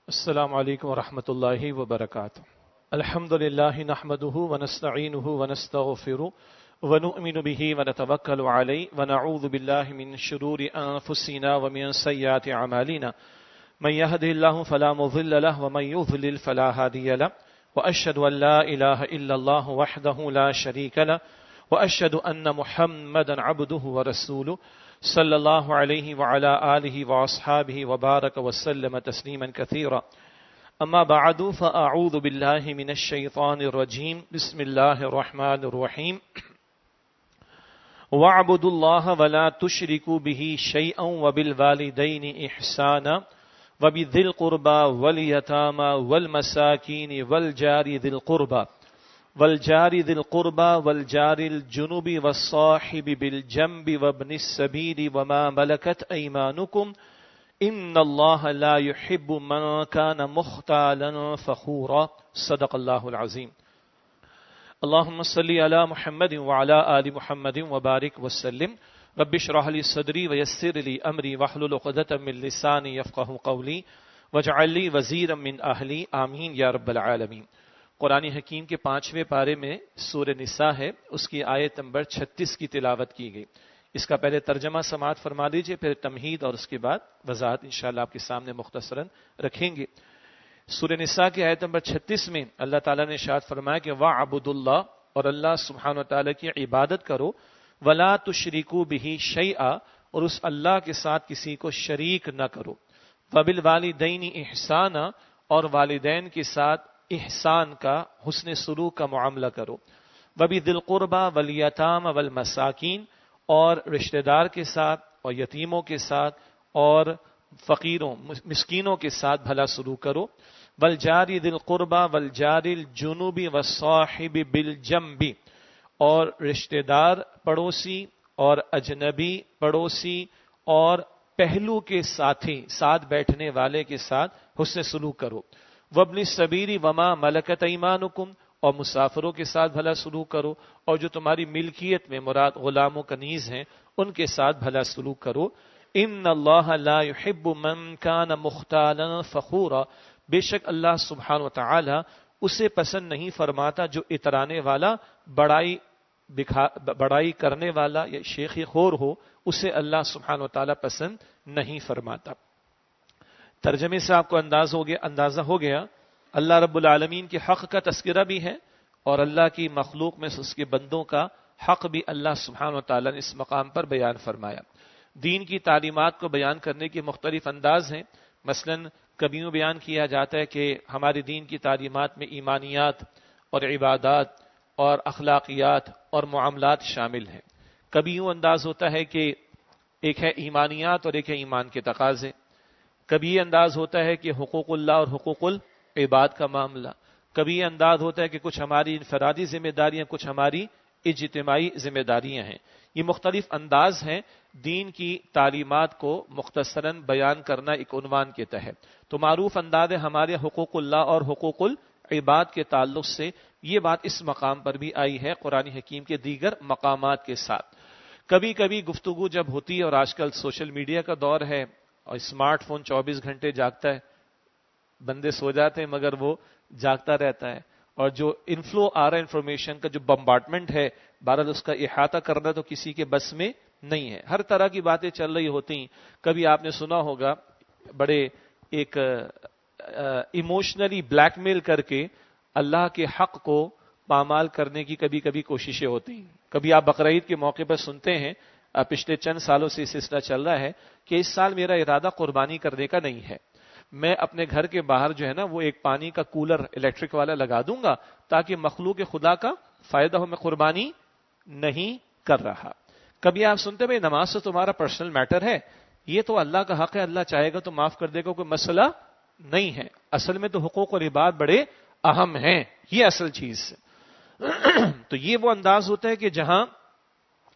السلام علیکم ورحمۃ اللہ وبرکاتہ۔ الحمد للہ نحمده ونستعینه ونستغفره ونؤمن به ونتوکل علیہ ونعوذ باللہ من شرور انفسنا ومن سیئات اعمالنا من يهده الله فلا مضل له ومن يضلل فلا هادي له واشهد ان لا اله الا الله وحده لا شريك له واشهد ان محمدا عبده ورسوله صلی اللہ علیہ وعلى آلہ واصحابہ وبارک وسلم تسلیما کثیرا اما بعد فاعوذ باللہ من الشیطان الرجیم بسم اللہ الرحمن الرحیم وَاعْبُدُوا اللَّهَ وَلَا تُشْرِكُوا بِهِ شَيْئًا وَبِالْوَالِدَيْنِ إِحْسَانًا وَبِذِي الْقُرْبَى وَالْيَتَامَى وَالْمَسَاكِينِ وَالْجَارِ ذِي الْقُرْبَى والجار ذي القربى والجار الجنب والصاحب بالجنب وابن السبيل وما ملكت أيمانكم إن الله لا يحب من كان مختالا فخورا صدق الله العظيم اللهم صل على محمد وعلى آل محمد وبارك وسلم رب اشرح لي صدري ويسر لي أمري واحلل عقدة من لساني يفقهوا قولي واجعل لي وزيرا من أهلي آمين يا رب العالمين۔ قرآن حکیم کے 5ویں پارے میں سورہ نساء ہے، اس کی آیت نمبر 36 کی تلاوت کی گئی۔ اس کا پہلے ترجمہ سماعت فرما لیجئے، پھر تمہید اور اس کے بعد وضاحت انشاءاللہ آپ کے سامنے مختصراً رکھیں گے۔ سورہ نساء کی آیت نمبر 36 میں اللہ تعالیٰ نے ارشاد فرمایا کہ وَاعْبُدُوا اللَّهَ، اور اللہ سبحانہ وتعالیٰ کی عبادت کرو، وَلَا تُشْرِكُوا بِهِ شَيْئًا، اور اس اللہ کے ساتھ کسی کو شریک نہ کرو، وَبِالْوَالِدَيْنِ إِحْسَانًا، اور والدین کے ساتھ احسان کا، حسن سلوک کا معاملہ کرو، وَبِذِي الْقُرْبَى وَالْيَتَامَى وَالْمَسَاكِينِ، اور رشتہ دار کے ساتھ اور یتیموں کے ساتھ اور فقیروں مسکینوں کے ساتھ بھلا سلوک کرو، وَالْجَارِ ذِي الْقُرْبَى وَالْجَارِ الْجُنُبِ وَالصَّاحِبِ بِالْجَنبِ، اور رشتہ دار پڑوسی اور اجنبی پڑوسی اور پہلو کے ساتھی، ساتھ بیٹھنے والے کے ساتھ حسن سلوک کرو، وابن السبیل وما ملکت ایمانکم، اور مسافروں کے ساتھ بھلا سلوک کرو، اور جو تمہاری ملکیت میں مراد غلام و کنیز ہیں ان کے ساتھ بھلا سلوک کرو۔ ان اللہ لا يحب من كان مختالا فخورا، بے شک اللہ سبحانہ وتعالی اسے پسند نہیں فرماتا جو اترانے والا، بڑائی کرنے والا یا شیخی خور ہو، اسے اللہ سبحانہ وتعالی پسند نہیں فرماتا۔ ترجمے سے آپ کو اندازہ ہو گیا اللہ رب العالمین کے حق کا تذکرہ بھی ہے، اور اللہ کی مخلوق میں سے اس کے بندوں کا حق بھی اللہ سبحانہ وتعالی نے اس مقام پر بیان فرمایا۔ دین کی تعلیمات کو بیان کرنے کے مختلف انداز ہیں، مثلا کبھی یوں بیان کیا جاتا ہے کہ ہمارے دین کی تعلیمات میں ایمانیات اور عبادات اور اخلاقیات اور معاملات شامل ہیں۔ کبھی یوں انداز ہوتا ہے کہ ایک ہے ایمانیات اور ایک ہے ایمان کے تقاضے۔ کبھی یہ انداز ہوتا ہے کہ حقوق اللہ اور حقوق العباد کا معاملہ۔ کبھی یہ انداز ہوتا ہے کہ کچھ ہماری انفرادی ذمہ داریاں، کچھ ہماری اجتماعی ذمہ داریاں ہیں۔ یہ مختلف انداز ہیں دین کی تعلیمات کو مختصراً بیان کرنا ایک عنوان کے تحت۔ تو معروف انداز ہے ہمارے حقوق اللہ اور حقوق العباد کے تعلق سے، یہ بات اس مقام پر بھی آئی ہے قرآن حکیم کے دیگر مقامات کے ساتھ۔ کبھی کبھی گفتگو جب ہوتی ہے، اور آج کل سوشل میڈیا کا دور ہے اور اسمارٹ فون 24 گھنٹے جاگتا ہے، بندے سو جاتے ہیں مگر وہ جاگتا رہتا ہے، اور جو انفلو آ رہا ہے انفارمیشن کا، جو بمبارڈمنٹ ہے، بہرحال اس کا احاطہ کرنا تو کسی کے بس میں نہیں ہے۔ ہر طرح کی باتیں چل رہی ہوتی ہیں۔ کبھی آپ نے سنا ہوگا بڑے ایک ایموشنلی بلیک میل کر کے اللہ کے حق کو پامال کرنے کی کبھی کبھی کوششیں ہوتی ہیں۔ کبھی آپ بقرعید کے موقع پر سنتے ہیں، پچھلے چند سالوں سے یہ سلسلہ چل رہا ہے کہ اس سال میرا ارادہ قربانی کرنے کا نہیں ہے، میں اپنے گھر کے باہر جو ہے نا وہ ایک پانی کا کولر الیکٹرک والا لگا دوں گا تاکہ مخلوق خدا کا فائدہ ہو، میں قربانی نہیں کر رہا۔ کبھی آپ سنتے بھائی نماز تو تمہارا پرسنل میٹر ہے، یہ تو اللہ کا حق ہے، اللہ چاہے گا تو معاف کر دے گا، کوئی مسئلہ نہیں ہے۔ اصل میں تو حقوق اور عباد بڑے اہم ہیں، یہ اصل چیز ہے۔ تو یہ وہ انداز ہوتا ہے کہ جہاں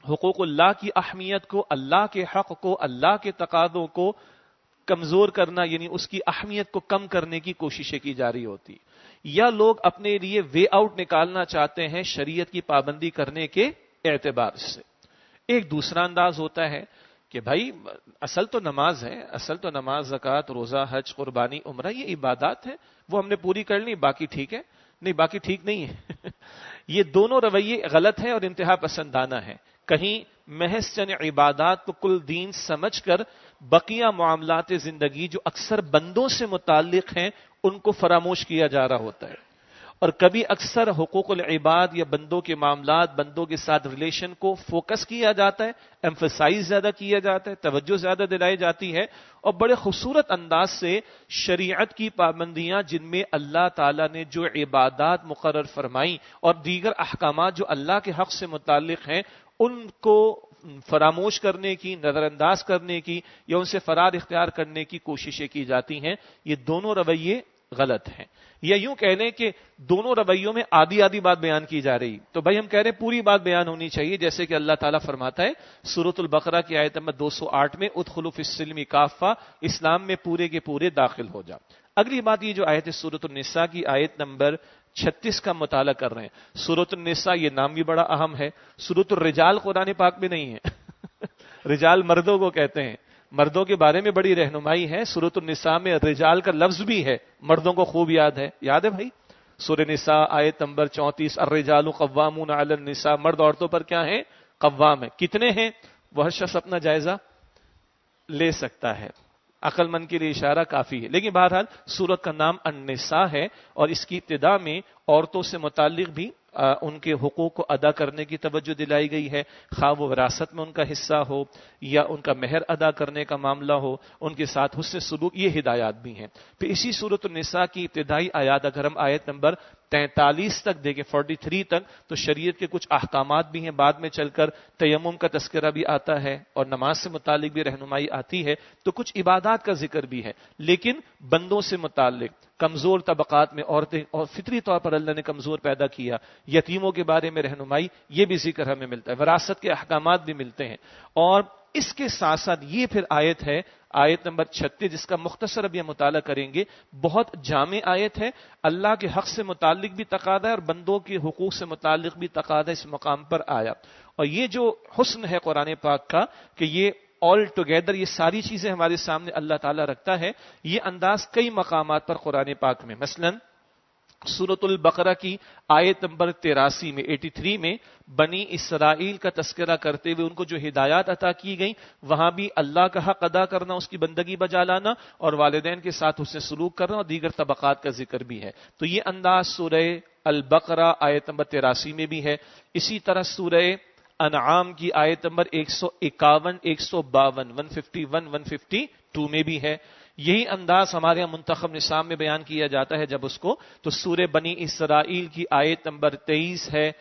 حقوق اللہ کی اہمیت کو، اللہ کے حق کو، اللہ کے تقاضوں کو کمزور کرنا، یعنی اس کی اہمیت کو کم کرنے کی کوششیں کی جا رہی ہوتی، یا لوگ اپنے لیے وے آؤٹ نکالنا چاہتے ہیں شریعت کی پابندی کرنے کے اعتبار سے۔ ایک دوسرا انداز ہوتا ہے کہ بھائی اصل تو نماز ہے، اصل تو نماز، زکوٰۃ، روزہ، حج، قربانی، عمرہ، یہ عبادات ہے، وہ ہم نے پوری کر لی، باقی ٹھیک ہے. نہیں، باقی ٹھیک نہیں ہے. یہ دونوں رویے غلط ہیں اور انتہا پسندانہ ہیں. کہیں محض چند عبادات کو کل دین سمجھ کر بقیہ معاملات زندگی جو اکثر بندوں سے متعلق ہیں ان کو فراموش کیا جا رہا ہوتا ہے، اور کبھی اکثر حقوق العباد یا بندوں کے معاملات، بندوں کے ساتھ ریلیشن کو فوکس کیا جاتا ہے، ایمفسائز زیادہ کیا جاتا ہے، توجہ زیادہ دلائی جاتی ہے، اور بڑے خوبصورت انداز سے شریعت کی پابندیاں جن میں اللہ تعالیٰ نے جو عبادات مقرر فرمائیں اور دیگر احکامات جو اللہ کے حق سے متعلق ہیں ان کو فراموش کرنے کی، نظر انداز کرنے کی یا ان سے فرار اختیار کرنے کی کوششیں کی جاتی ہیں. یہ دونوں رویے غلط ہیں. یا یوں کہہ لیں کہ دونوں رویوں میں آدھی آدھی بات بیان کی جا رہی. تو بھائی ہم کہہ رہے ہیں پوری بات بیان ہونی چاہیے، جیسے کہ اللہ تعالیٰ فرماتا ہے سورۃ البقرہ کی آیت نمبر 208 میں ادخلوا فی السلم کافہ، اسلام میں پورے کے پورے داخل ہو جا. اگلی بات یہ جو آیت ہے سورۃ النساء کی آیت نمبر 36 کا مطالعہ کر رہے ہیں. سورۃ النساء یہ نام بھی بڑا اہم ہے. سورۃ الرجال قرآن پاک میں نہیں ہے. رجال مردوں کو کہتے ہیں، مردوں کے بارے میں بڑی رہنمائی ہے. سورۃ النساء میں رجال کا لفظ بھی ہے، مردوں کو خوب یاد ہے. یاد ہے بھائی؟ سورہ نساء آیت نمبر 34، الرجال قوامون علی النساء، مرد عورتوں پر کیا ہیں؟ قوام ہے. کتنے ہیں وہ ہر شخص اپنا جائزہ لے سکتا ہے، عقل مند کے لیے اشارہ کافی ہے. لیکن بہرحال سورت کا نام النساء ہے اور اس کی ابتدا میں عورتوں سے متعلق بھی ان کے حقوق کو ادا کرنے کی توجہ دلائی گئی ہے، خواہ وہ وراثت میں ان کا حصہ ہو یا ان کا مہر ادا کرنے کا معاملہ ہو، ان کے ساتھ حسن سلوک، یہ ہدایات بھی ہیں. پھر اسی سورۃ النساء کی ابتدائی آیات اگر ہم آیت نمبر 43 تک دیکھیں، 43 تک، تو شریعت کے کچھ احکامات بھی ہیں. بعد میں چل کر تیمم کا تذکرہ بھی آتا ہے اور نماز سے متعلق بھی رہنمائی آتی ہے. تو کچھ عبادات کا ذکر بھی ہے، لیکن بندوں سے متعلق، کمزور طبقات میں عورتیں، اور فطری طور پر اللہ نے کمزور پیدا کیا، یتیموں کے بارے میں رہنمائی، یہ بھی ذکر ہمیں ملتا ہے. وراثت کے احکامات بھی ملتے ہیں. اور اس کے ساتھ ساتھ یہ پھر آیت ہے آیت نمبر 36 جس کا مختصر اب یہ مطالعہ کریں گے. بہت جامع آیت ہے، اللہ کے حق سے متعلق بھی تقاضا ہے اور بندوں کے حقوق سے متعلق بھی تقاضا اس مقام پر آیا. اور یہ جو حسن ہے قرآن پاک کا کہ یہ آل ٹوگیدر یہ ساری چیزیں ہمارے سامنے اللہ تعالیٰ رکھتا ہے، یہ انداز کئی مقامات پر قرآن پاک میں، مثلاً سورۃ البقرہ کی آیت نمبر 83 میں 83 میں بنی اسرائیل کا تذکرہ کرتے ہوئے ان کو جو ہدایات عطا کی گئیں وہاں بھی اللہ کا حق ادا کرنا، اس کی بندگی بجا لانا اور والدین کے ساتھ اس سے سلوک کرنا اور دیگر طبقات کا ذکر بھی ہے. تو یہ انداز سورہ البقرہ آیت نمبر 83 میں بھی ہے. اسی طرح سورہ انعام کی آیت نمبر 151، 152، 151، 152 میں بھی ہے. یہی انداز ہمارے یہاں منتخب نصاب میں بیان کیا جاتا ہے جب اس کو، تو سورہ بنی اسرائیل کی آیت نمبر 23 ہے،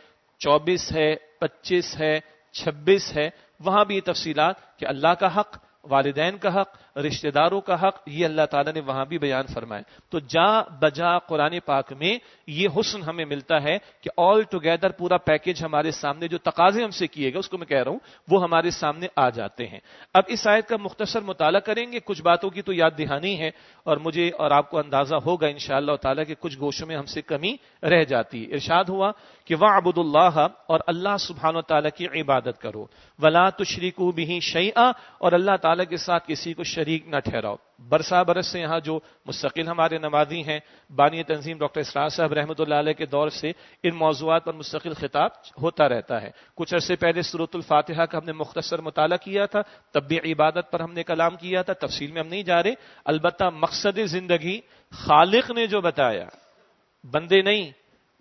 24 ہے، 25 ہے، 26 ہے. وہاں بھی یہ تفصیلات کہ اللہ کا حق، والدین کا حق، رشتہ داروں کا حق، یہ اللہ تعالیٰ نے وہاں بھی بیان فرمائے. تو جا بجا قرآن پاک میں یہ حسن ہمیں ملتا ہے کہ آل ٹوگیدر پورا پیکج ہمارے سامنے جو تقاضے ہم سے کیے گئے، اس کو میں کہہ رہا ہوں، وہ ہمارے سامنے آ جاتے ہیں. اب اس آیت کا مختصر مطالعہ کریں گے. کچھ باتوں کی تو یاد دہانی ہے اور مجھے اور آپ کو اندازہ ہوگا انشاءاللہ تعالیٰ کہ کچھ گوشوں میں ہم سے کمی رہ جاتی ہے. ارشاد ہوا کہ وَاعْبُدُوا اللَّهَ، اور اللہ سبحانہ و تعالیٰ کی عبادت کرو، وَلَا تُشْرِكُوا بِهِ شَيْئًا، اور اللہ تعالیٰ کے ساتھ کسی کو شریک نہ ٹھہراؤ. برسا برس سے یہاں جو مستقل ہمارے نمازی ہیں، بانی تنظیم ڈاکٹر اسرار صاحب رحمۃ اللہ علیہ کے دور سے ان موضوعات پر مستقل خطاب ہوتا رہتا ہے. کچھ عرصے پہلے سورۃ الفاتحہ کا ہم نے مختصر مطالعہ کیا تھا، تب بھی عبادت پر ہم نے کلام کیا تھا. تفصیل میں ہم نہیں جا رہے، البتہ مقصد زندگی خالق نے جو بتایا، بندے نہیں،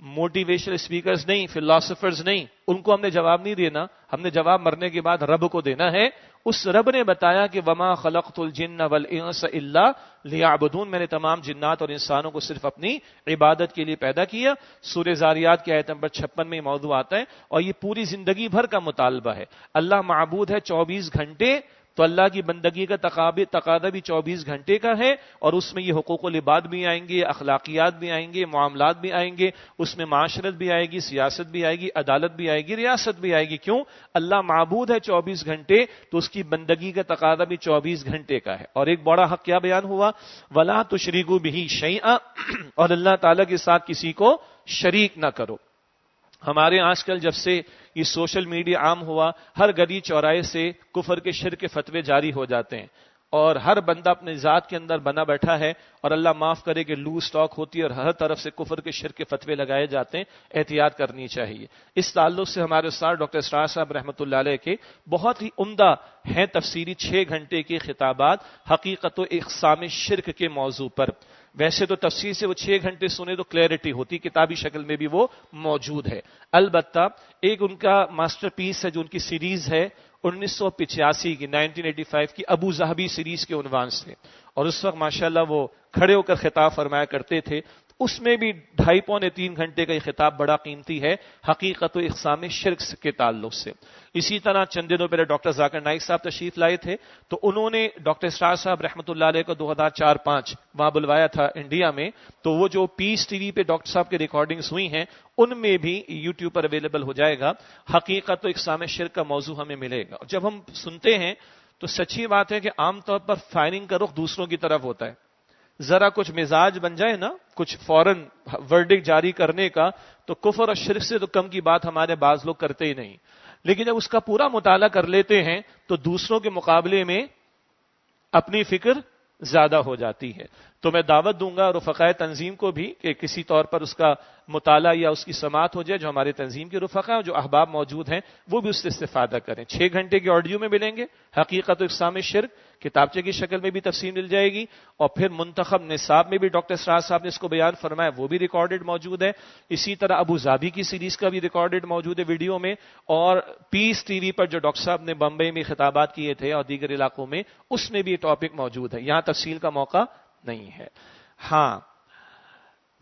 موٹیویشنل اسپیکرز نہیں، فلاسفرز نہیں، ان کو ہم نے جواب نہیں دینا. ہم نے جواب مرنے کے بعد رب کو دینا ہے. اس رب نے بتایا کہ وما خلقت الجن والانس الا لیعبدون، میں نے تمام جنات اور انسانوں کو صرف اپنی عبادت کے لیے پیدا کیا. سورہ زاریات کی آیت نمبر 56 میں یہ موضوع آتا ہے اور یہ پوری زندگی بھر کا مطالبہ ہے. اللہ معبود ہے 24 گھنٹے، تو اللہ کی بندگی کا تقاضا بھی 24 گھنٹے کا ہے، اور اس میں یہ حقوق العباد بھی آئیں گے، اخلاقیات بھی آئیں گے، معاملات بھی آئیں گے، اس میں معاشرت بھی آئے گی، سیاست بھی آئے گی، عدالت بھی آئے گی، ریاست بھی آئے گی. کیوں؟ اللہ معبود ہے 24 گھنٹے، تو اس کی بندگی کا تقاضا بھی 24 گھنٹے کا ہے. اور ایک بڑا حق کیا بیان ہوا؟ وَلَا تُشْرِكُوا بِهِ شَيْئًا، اور اللہ تعالیٰ کے ساتھ کسی کو شریک نہ کرو. ہمارے آج کل جب سے یہ سوشل میڈیا عام ہوا، ہر گلی چوراہے سے کفر کے شرک کے فتوے جاری ہو جاتے ہیں، اور ہر بندہ اپنے ذات کے اندر بنا بیٹھا ہے، اور اللہ معاف کرے کہ لوز ٹاک ہوتی ہے اور ہر طرف سے کفر کے شرک کے فتوے لگائے جاتے ہیں۔ احتیاط کرنی چاہیے۔ اس تعلق سے ہمارے استاد ڈاکٹر اسرار صاحب رحمۃ اللہ علیہ کے بہت ہی عمدہ ہیں تفسیری 6 گھنٹے کے خطابات حقیقت و اقسام شرک کے موضوع پر۔ ویسے تو تفسیر سے وہ 6 گھنٹے سنے تو کلیئرٹی ہوتی، کتابی شکل میں بھی وہ موجود ہے۔ البتہ ایک ان کا ماسٹر پیس ہے جو ان کی سیریز ہے 1985 کی 1985 کی ابو ظہبی سیریز کے عنوان سے، اور اس وقت ماشاءاللہ وہ کھڑے ہو کر خطاب فرمایا کرتے تھے، اس میں بھی 2.5 پونے 3 گھنٹے کا یہ خطاب بڑا قیمتی ہے حقیقت و اقسام شرک کے تعلق سے۔ اسی طرح چند دنوں پہلے ڈاکٹر ذاکر نائک صاحب تشریف لائے تھے، تو انہوں نے ڈاکٹر اسرار صاحب رحمۃ اللہ علیہ کو 2004-05 وہاں بلوایا تھا انڈیا میں، تو وہ جو پیس ٹی وی پہ ڈاکٹر صاحب کی ریکارڈنگز ہوئی ہیں ان میں بھی یوٹیوب پر اویلیبل ہو جائے گا۔ حقیقت و اقسام شرک کا موضوع ہمیں ملے گا۔ جب ہم سنتے ہیں تو سچی بات ہے کہ عام طور پر فائرنگ کا رخ دوسروں کی طرف ہوتا ہے، ذرا کچھ مزاج بن جائے نا، کچھ فوراً ورڈک جاری کرنے کا، تو کفر اور شرک سے تو کم کی بات ہمارے بعض لوگ کرتے ہی نہیں، لیکن جب اس کا پورا مطالعہ کر لیتے ہیں تو دوسروں کے مقابلے میں اپنی فکر زیادہ ہو جاتی ہے۔ تو میں دعوت دوں گا رفقائے تنظیم کو بھی کہ کسی طور پر اس کا مطالعہ یا اس کی سماعت ہو جائے، جو ہمارے تنظیم کے رفقا ہیں، جو احباب موجود ہیں وہ بھی اس سے استفادہ کریں۔ 6 گھنٹے کے آڈیو میں ملیں گے حقیقت و اقسام شرک، کتابچے کی شکل میں بھی تفصیل مل جائے گی، اور پھر منتخب نصاب میں بھی ڈاکٹر اسرار صاحب نے اس کو بیان فرمایا، وہ بھی ریکارڈڈ موجود ہے۔ اسی طرح ابو ظہبی کی سیریز کا بھی ریکارڈڈ موجود ہے ویڈیو میں، اور پیس ٹی وی پر جو ڈاکٹر صاحب نے بمبئی میں خطابات کیے تھے اور دیگر علاقوں میں، اس میں بھی یہ ٹاپک موجود ہے۔ یہاں تفصیل کا موقع نہیں ہے۔ ہاں،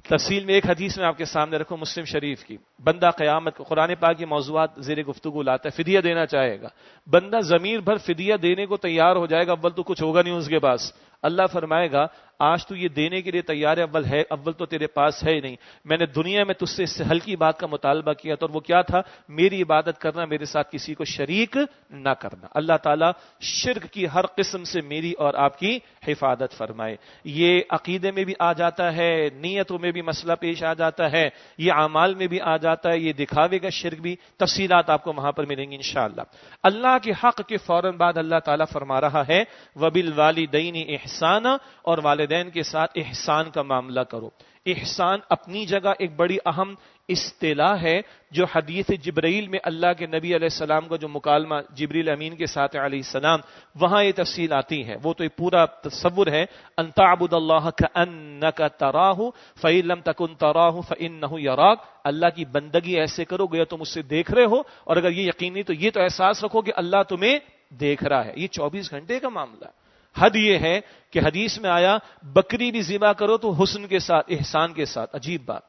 تفصیل میں ایک حدیث میں آپ کے سامنے رکھوں مسلم شریف کی، بندہ قیامت کو قرآن پاک کی موضوعات زیر گفتگو لاتا ہے، فدیہ دینا چاہے گا، بندہ ضمیر بھر فدیہ دینے کو تیار ہو جائے گا، اول تو کچھ ہوگا نہیں اس کے پاس، اللہ فرمائے گا آج تو یہ دینے کے لیے تیار ہے، اول تو تیرے پاس ہے ہی نہیں، میں نے دنیا میں تجھ سے اس سے ہلکی بات کا مطالبہ کیا تھا، اور وہ کیا تھا؟ میری عبادت کرنا، میرے ساتھ کسی کو شریک نہ کرنا۔ اللہ تعالیٰ شرک کی ہر قسم سے میری اور آپ کی حفاظت فرمائے۔ یہ عقیدے میں بھی آ جاتا ہے، نیتوں میں بھی مسئلہ پیش آ جاتا ہے، یہ اعمال میں بھی آ جاتا ہے، یہ دکھاوے کا شرک بھی، تفصیلات آپ کو وہاں پر ملیں گی انشاءاللہ۔ اللہ کے حق کے فوراً بعد اللہ تعالیٰ فرما رہا ہے وَبِالْوَالِدَيْنِ احسانا، اور والدین کے ساتھ احسان کا معاملہ کرو۔ احسان اپنی جگہ ایک بڑی اہم اصطلاح ہے، جو حدیث جبرائیل میں اللہ کے نبی علیہ السلام کا جو مکالمہ جبریل امین کے ساتھ علیہ السلام، وہاں یہ تفصیل آتی ہے، وہ تو ایک پورا تصور ہے، ان تعبد اللہ کأنک تراہ فإن لم تکن تراہ فإنہ یراک، اللہ کی بندگی ایسے کرو گویا تم اس سے دیکھ رہے ہو، اور اگر یہ یقینی تو یہ تو احساس رکھو کہ اللہ تمہیں دیکھ رہا ہے۔ یہ 24 گھنٹے کا معاملہ ہے۔ حد یہ ہے کہ حدیث میں آیا بکری بھی ذبح کرو تو حسن کے ساتھ، احسان کے ساتھ۔ عجیب بات،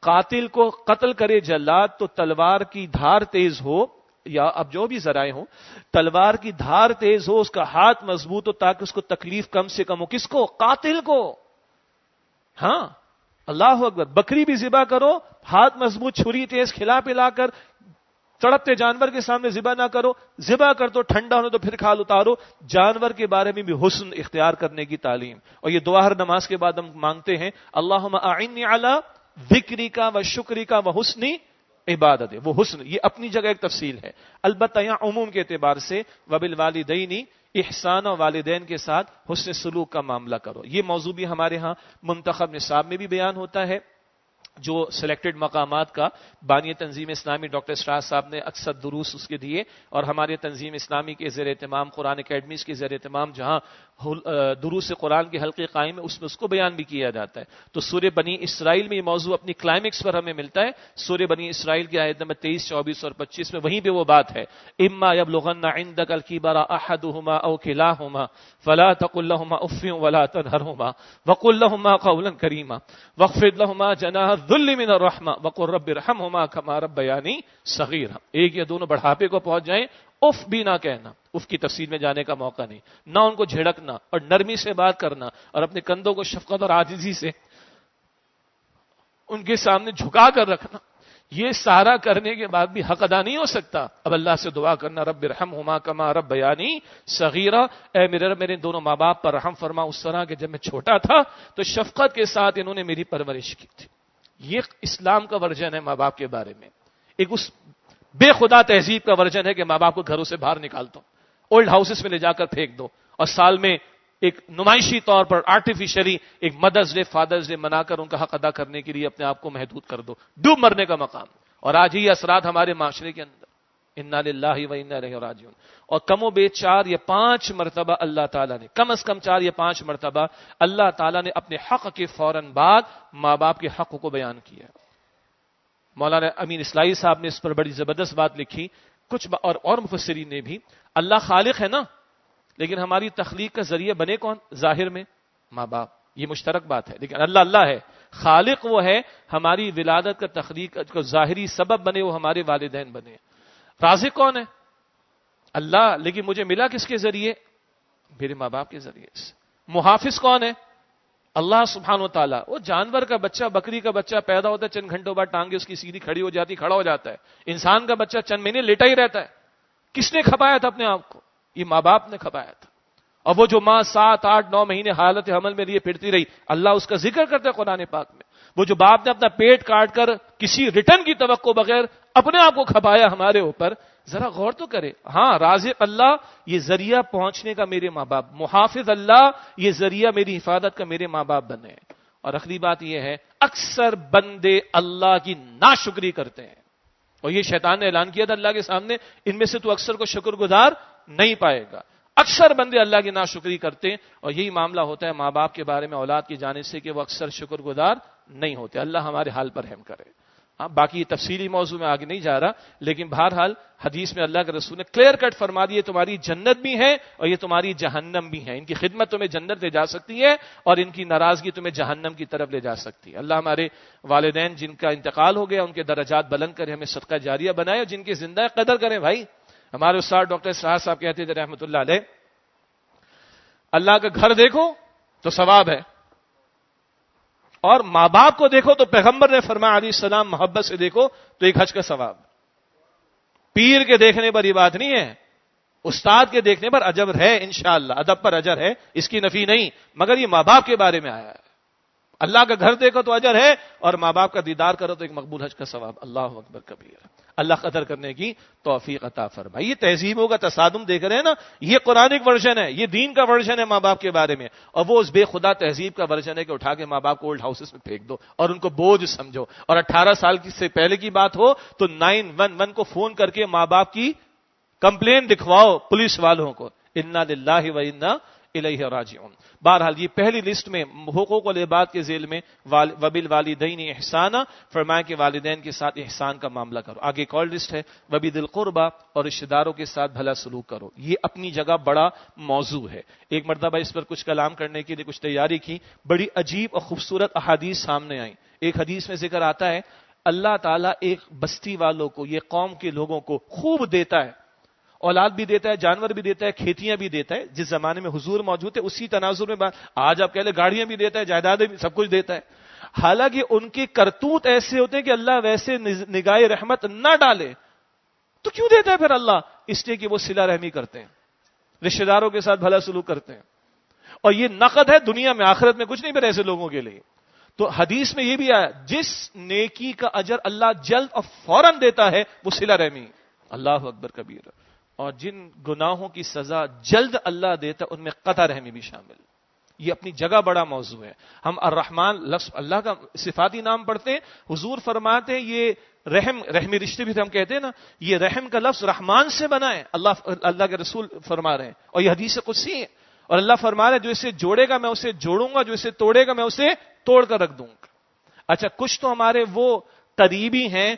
قاتل کو قتل کرے جلاد تو تلوار کی دھار تیز ہو، یا اب جو بھی ذرائع ہوں، تلوار کی دھار تیز ہو، اس کا ہاتھ مضبوط ہو تاکہ اس کو تکلیف کم سے کم ہو۔ کس کو؟ قاتل کو۔ ہاں، اللہ اکبر، بکری بھی ذبح کرو، ہاتھ مضبوط، چھری تیز، کھلا پلا کر تڑپتے جانور کے سامنے ذبح نہ کرو، ذبح کر تو ٹھنڈا ہونے تو پھر کھال اتارو۔ جانور کے بارے میں بھی حسن اختیار کرنے کی تعلیم، اور یہ دعا ہر نماز کے بعد ہم مانگتے ہیں، اللہم اعنی علی ذکرک و شکرک و حسن عبادت۔ وہ حسن یہ اپنی جگہ ایک تفصیل ہے، البتہ یہاں عموم کے اعتبار سے وبالوالدین احسان، اور والدین کے ساتھ حسن سلوک کا معاملہ کرو۔ یہ موضوع بھی ہمارے ہاں منتخب نصاب میں بھی بیان ہوتا ہے، جو سلیکٹڈ مقامات کا بانی تنظیم اسلامی ڈاکٹر اسرار صاحب نے اکثر دروس اس کے دیے، اور ہمارے تنظیم اسلامی کے زیر اہتمام قرآن اکیڈمیز کے زیر اہتمام جہاں دروس قرآن کے حلقے قائم ہے، اس میں اس کو بیان بھی کیا جاتا ہے۔ تو سورہ بنی اسرائیل میں یہ موضوع اپنی کلائمیکس پر ہمیں ملتا ہے، سورہ بنی اسرائیل کی آیت نمبر 23، 24 اور 25 میں، وہیں پہ وہ بات ہے، اما یبلغن عندک الکبر احدہما او کلاہما فلا تقل لهما اف ولا تنهرهما وقل لهما قولا کریما واخفض لهما جناح الذل من الرحمہ وقل رب ارحمهما كما ربیانی صغیرا۔ ایک یا دونوں بڑھاپے کو پہنچ جائیں، اف بھی نہ کہنا، اف کی تفصیل میں جانے کا موقع نہیں، نہ ان کو جھڑکنا، اور نرمی سے بات کرنا، اور اپنے کندھوں کو شفقت اور عاجزی سے ان کے سامنے جھکا کر رکھنا۔ یہ سارا کرنے کے بعد بھی حق ادا نہیں ہو سکتا۔ اب اللہ سے دعا کرنا، رب ارحمہما کما ربیانی صغیرا، اے میرے دونوں ماں باپ پر رحم فرما، اس طرح کہ جب میں چھوٹا تھا تو شفقت کے ساتھ انہوں نے میری پرورش کی تھی۔ یہ اسلام کا ورژن ہے ماں باپ کے بارے میں۔ ایک اس بے خدا تہذیب کا ورژن ہے کہ ماں باپ کو گھروں سے باہر نکال دو، اولڈ ہاؤسز میں لے جا کر پھینک دو، اور سال میں ایک نمائشی طور پر آرٹیفیشلی ایک مدرز ڈے فادرز ڈے منا کر ان کا حق ادا کرنے کے لیے اپنے آپ کو محدود کر دو، ڈوب مرنے کا مقام۔ اور آج ہی اثرات ہمارے معاشرے کے اندر، انا للہ و انا الیہ راجعون۔ اور کم و بیش 4 یا 5 مرتبہ اللہ تعالیٰ نے، کم از کم 4 یا 5 مرتبہ اللہ تعالیٰ نے اپنے حق کے فوراً بعد ماں باپ کے حق کو بیان کیا۔ مولانا امین اصلاحی صاحب نے اس پر بڑی زبردست بات لکھی، کچھ اور مفسرین نے بھی۔ اللہ خالق ہے نا، لیکن ہماری تخلیق کا ذریعہ بنے کون؟ ظاہر میں ماں باپ، یہ مشترک بات ہے، لیکن اللہ ہے، خالق وہ ہے، ہماری ولادت کا تخلیق کا ظاہری سبب بنے وہ ہمارے والدین بنے۔ رازق کون ہے؟ اللہ، لیکن مجھے ملا کس کے ذریعے؟ میرے ماں باپ کے ذریعے سے۔ محافظ کون ہے؟ اللہ سبحانہ و تعالیٰ۔ وہ جانور کا بچہ، بکری کا بچہ پیدا ہوتا ہے، چند گھنٹوں بعد ٹانگیں اس کی سیدھی کھڑی ہو جاتی، کھڑا ہو جاتا ہے۔ انسان کا بچہ چند مہینے لیٹا ہی رہتا ہے۔ کس نے کھپایا تھا اپنے آپ کو؟ یہ ماں باپ نے کھپایا تھا۔ اور وہ جو ماں 7، 8، 9 مہینے حالت حمل میں لیے پھرتی رہی، اللہ اس کا ذکر کرتا ہے قرآن پاک میں۔ وہ جو باپ نے اپنا پیٹ کاٹ کر کسی ریٹرن کی توقع بغیر اپنے آپ کو کھپایا ہمارے اوپر، ذرا غور تو کرے۔ ہاں، رازق اللہ، یہ ذریعہ پہنچنے کا میرے ماں باپ، محافظ اللہ، یہ ذریعہ میری حفاظت کا میرے ماں باپ بنے۔ اور اخری بات یہ ہے، اکثر بندے اللہ کی ناشکری کرتے ہیں، اور یہ شیطان نے اعلان کیا تھا اللہ کے سامنے، ان میں سے تو اکثر کو شکر گزار نہیں پائے گا۔ اکثر بندے اللہ کی ناشکری کرتے ہیں، اور یہی معاملہ ہوتا ہے ماں باپ کے بارے میں اولاد کی جانب سے کہ وہ اکثر شکر گزار نہیں ہوتے۔ اللہ ہمارے حال پر رحم کرے۔ باقی تفصیلی موضوع میں آگے نہیں جا رہا، لیکن بہرحال حدیث میں اللہ کے رسول نے کلیئر کٹ فرما دی، تمہاری جنت بھی ہے اور یہ تمہاری جہنم بھی ہے۔ ان کی خدمت تمہیں جنت لے جا سکتی ہے، اور ان کی ناراضگی تمہیں جہنم کی طرف لے جا سکتی ہے۔ اللہ ہمارے والدین جن کا انتقال ہو گیا ان کے درجات بلند کرے، ہمیں صدقہ جاریہ بنائے، اور جن کی زندہ قدر کریں۔ بھائی، ہمارے استاد ڈاکٹر اسرار صاحب کہتے تھے رحمۃ اللہ علیہ، اللہ کا گھر دیکھو تو ثواب ہے، اور ماں باپ کو دیکھو تو پیغمبر نے فرمایا علیہ السلام محبت سے دیکھو تو ایک حج کا ثواب۔ پیر کے دیکھنے پر یہ بات نہیں ہے، استاد کے دیکھنے پر اجر ہے، انشاءاللہ ادب پر اجر ہے، اس کی نفی نہیں، مگر یہ ماں باپ کے بارے میں آیا ہے۔ اللہ کا گھر دیکھو تو اجر ہے، اور ماں باپ کا دیدار کرو تو ایک مقبول حج کا ثواب۔ اللہ اکبر کبیر۔ اللہ قدر کرنے کی توفیق عطا فرمائے۔ یہ تہذیبوں کا تصادم دیکھ رہے ہیں نا، یہ قرآنک ورژن ہے، یہ دین کا ورژن ہے ماں باپ کے بارے میں، اور وہ اس بے خدا تہذیب کا ورژن ہے کہ اٹھا کے ماں باپ کو اولڈ ہاؤسز میں پھینک دو اور ان کو بوجھ سمجھو، اور 18 سال سے پہلے کی بات ہو تو 911 کو فون کر کے ماں باپ کی کمپلین دکھواؤ پولیس والوں کو۔ انا للہ و انا الیہ راجعون۔ بہرحال یہ پہلی لسٹ میں حقوق العباد کے ذیل میں وبالوالدین احسانا، فرمایا کہ والدین کے ساتھ احسان کا معاملہ کرو۔ آگے ایک اور لسٹ ہے وبذی القربی، اور رشتہ داروں کے ساتھ بھلا سلوک کرو۔ یہ اپنی جگہ بڑا موضوع ہے، ایک مرتبہ اس پر کچھ کلام کرنے کے لیے کچھ تیاری کی، بڑی عجیب اور خوبصورت احادیث سامنے آئیں۔ ایک حدیث میں ذکر آتا ہے اللہ تعالیٰ ایک بستی والوں کو، یہ قوم کے لوگوں کو خوب دیتا ہے، اولاد بھی دیتا ہے، جانور بھی دیتا ہے، کھیتیاں بھی دیتا ہے۔ جس زمانے میں حضور موجود تھے اسی تناظر میں آج آپ کہہ لیں گاڑیاں بھی دیتا ہے، جائیدادیں بھی، سب کچھ دیتا ہے۔ حالانکہ ان کے کرتوت ایسے ہوتے ہیں کہ اللہ ویسے نگاہ رحمت نہ ڈالے، تو کیوں دیتا ہے پھر اللہ؟ اس لیے کہ وہ صلہ رحمی کرتے ہیں، رشتہ داروں کے ساتھ بھلا سلوک کرتے ہیں، اور یہ نقد ہے دنیا میں، آخرت میں کچھ نہیں پھر ایسے لوگوں کے لیے۔ تو حدیث میں یہ بھی آیا جس نیکی کا اجر اللہ جلد اور فوراً دیتا ہے وہ صلہ رحمی۔ اللہ اکبر کبیر۔ اور جن گناہوں کی سزا جلد اللہ دیتا ان میں قطع رحمی بھی شامل۔ یہ اپنی جگہ بڑا موضوع ہے۔ ہم الرحمن لفظ اللہ کا صفاتی نام پڑھتے ہیں، حضور فرماتے ہیں یہ رحمی رشتے بھی ہم کہتے ہیں نا، یہ رحم کا لفظ رحمان سے بنا ہے، اللہ کے رسول فرما رہے ہیں، اور یہ حدیث قدسی ہے۔ اور اللہ فرما رہے ہیں جو اسے جوڑے گا میں اسے جوڑوں گا، جو اسے توڑے گا میں اسے توڑ کر رکھ دوں گا۔ اچھا، کچھ تو ہمارے وہ قریبی ہیں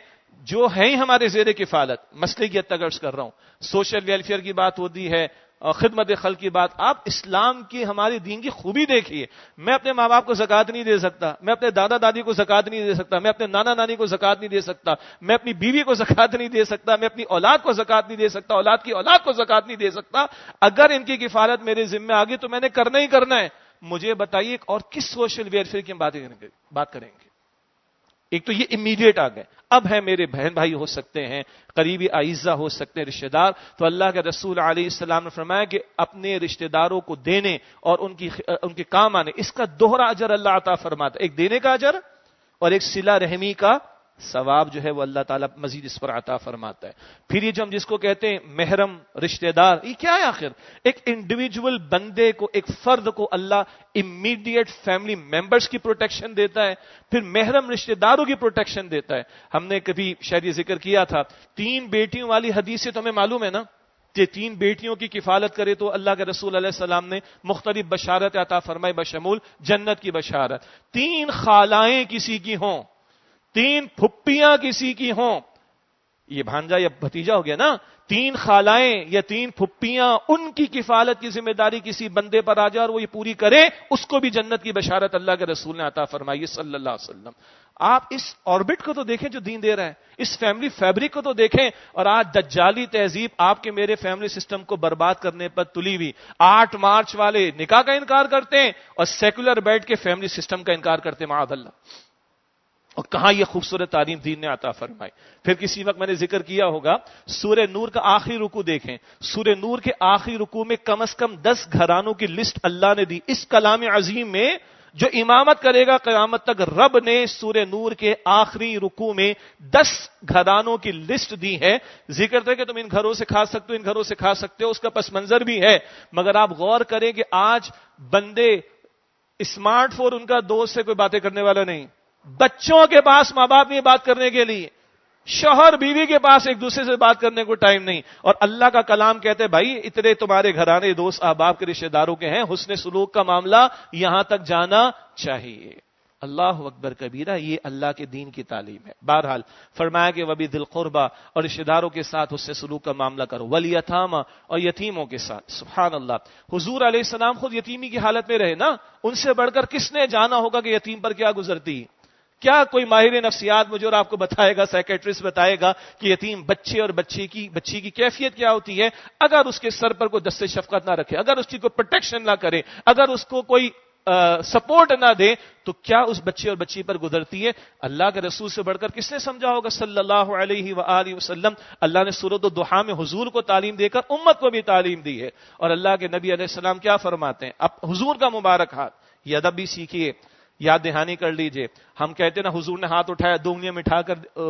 جو ہیں ہمارے زیر کفالت، مسئلے کی حد تک عرض کر رہا ہوں، سوشل ویلفیئر کی بات ہوتی ہے، خدمت خلق کی بات، آپ اسلام کی ہمارے دین کی خوبی دیکھیے۔ میں اپنے ماں باپ کو زکات نہیں دے سکتا، میں اپنے دادا دادی کو زکات نہیں دے سکتا، میں اپنے نانا نانی کو زکات نہیں دے سکتا، میں اپنی بیوی کو زکات نہیں دے سکتا، میں اپنی اولاد کو زکات نہیں دے سکتا، اولاد کی اولاد کو زکات نہیں دے سکتا۔ اگر ان کی کفالت میرے ذمہ آ گئی تو میں نے کرنا ہی کرنا ہے۔ مجھے بتائیے اور کس سوشل ویلفیئر کی بات کریں گے؟ ایک تو یہ امیڈیٹ آ گئے، اب ہے میرے بہن بھائی ہو سکتے ہیں، قریبی اعزہ ہو سکتے ہیں، رشتہ دار، تو اللہ کے رسول علیہ السلام نے فرمایا کہ اپنے رشتہ داروں کو دینے اور ان کے کام آنے، اس کا دوہرا اجر اللہ عطا فرماتا ہے، ایک دینے کا اجر اور ایک صلہ رحمی کا ثواب جو ہے وہ اللہ تعالیٰ مزید اس پر عطا فرماتا ہے. پھر یہ جو ہم جس کو کہتے ہیں محرم رشتہ دار، یہ کیا ہے آخر؟ ایک انڈیویجول بندے کو، ایک فرد کو اللہ امیڈیٹ فیملی ممبرز کی پروٹیکشن دیتا ہے، پھر محرم رشتہ داروں کی پروٹیکشن دیتا ہے. ہم نے کبھی شاید یہ ذکر کیا تھا 3 بیٹیوں والی حدیث سے تو ہمیں معلوم ہے نا کہ 3 بیٹیوں کی کفالت کرے تو اللہ کے رسول علیہ السلام نے مختلف بشارت عطا فرمائی بشمول جنت کی بشارت. 3 خالائیں کسی کی ہوں، 3 پھپھیاں کسی کی ہوں، یہ بھانجا یا بھتیجا ہو گیا نا، 3 خالائیں یا 3 پھپھیاں، ان کی کفالت کی ذمہ داری کسی بندے پر آ جائے اور وہ یہ پوری کرے، اس کو بھی جنت کی بشارت اللہ کے رسول نے عطا فرمائی صلی اللہ علیہ وسلم. آپ اس آربٹ کو تو دیکھیں جو دین دے رہا ہے، اس فیملی فیبرک کو تو دیکھیں. اور آج دجالی تہذیب آپ کے میرے فیملی سسٹم کو برباد کرنے پر تلی ہوئی. 8 مارچ والے نکاح کا انکار کرتے ہیں اور سیکولر بیٹھ کے فیملی سسٹم کا انکار کرتے ہیں معاذ اللہ. اور کہاں یہ خوبصورت تعلیم دین نے عطا فرمائی. پھر کسی وقت میں نے ذکر کیا ہوگا سورہ نور کا آخری رکوع دیکھیں. سورہ نور کے آخری رکوع میں کم از کم 10 گھرانوں کی لسٹ اللہ نے دی. اس کلام عظیم میں جو امامت کرے گا قیامت تک، رب نے سورہ نور کے آخری رکوع میں 10 گھرانوں کی لسٹ دی ہے. ذکر تھا کہ تم ان گھروں سے کھا سکتے ہو، ان گھروں سے کھا سکتے ہو، اس کا پس منظر بھی ہے. مگر آپ غور کریں کہ آج بندے اسمارٹ فون ان کا دوست سے کوئی باتیں کرنے والا نہیں، بچوں کے پاس ماں باپ نہیں بات کرنے کے لیے، شوہر بیوی کے پاس ایک دوسرے سے بات کرنے کو ٹائم نہیں. اور اللہ کا کلام کہتے ہیں بھائی اتنے تمہارے گھرانے دوست احباب کے رشتہ داروں کے ہیں، حسن سلوک کا معاملہ یہاں تک جانا چاہیے. اللہ اکبر کبیرہ، یہ اللہ کے دین کی تعلیم ہے. بہرحال فرمایا کہ وبی ذل قربا، اور رشتہ داروں کے ساتھ حسن سلوک کا معاملہ کرو، والیتاما، اور یتیموں کے ساتھ. سبحان اللہ، حضور علیہ السلام خود یتیمی کی حالت میں رہے نا. ان سے بڑھ کر کس نے جانا ہوگا کہ یتیم پر کیا گزرتی؟ کیا کوئی ماہر نفسیات مجھے اور آپ کو بتائے گا، سائیکیٹرسٹ بتائے گا کہ یتیم بچے اور بچی کی کیفیت کیا ہوتی ہے اگر اس کے سر پر کوئی دست شفقت نہ رکھے، اگر اس کی کوئی پروٹیکشن نہ کرے، اگر اس کو کوئی سپورٹ نہ دے تو کیا اس بچے اور بچی پر گزرتی ہے. اللہ کے رسول سے بڑھ کر کس نے سمجھا ہوگا صلی اللہ علیہ وآلہ وسلم. اللہ نے سورۃ الضحیٰ میں حضور کو تعلیم دے کر امت کو بھی تعلیم دی ہے. اور اللہ کے نبی علیہ السلام کیا فرماتے ہیں؟ اب حضور کا مبارک ہاتھ، یہ ادب بھی سیکھیے، یاد دہانی کر لیجئے. ہم کہتے ہیں نا حضور نے ہاتھ اٹھایا، 2 انگلیاں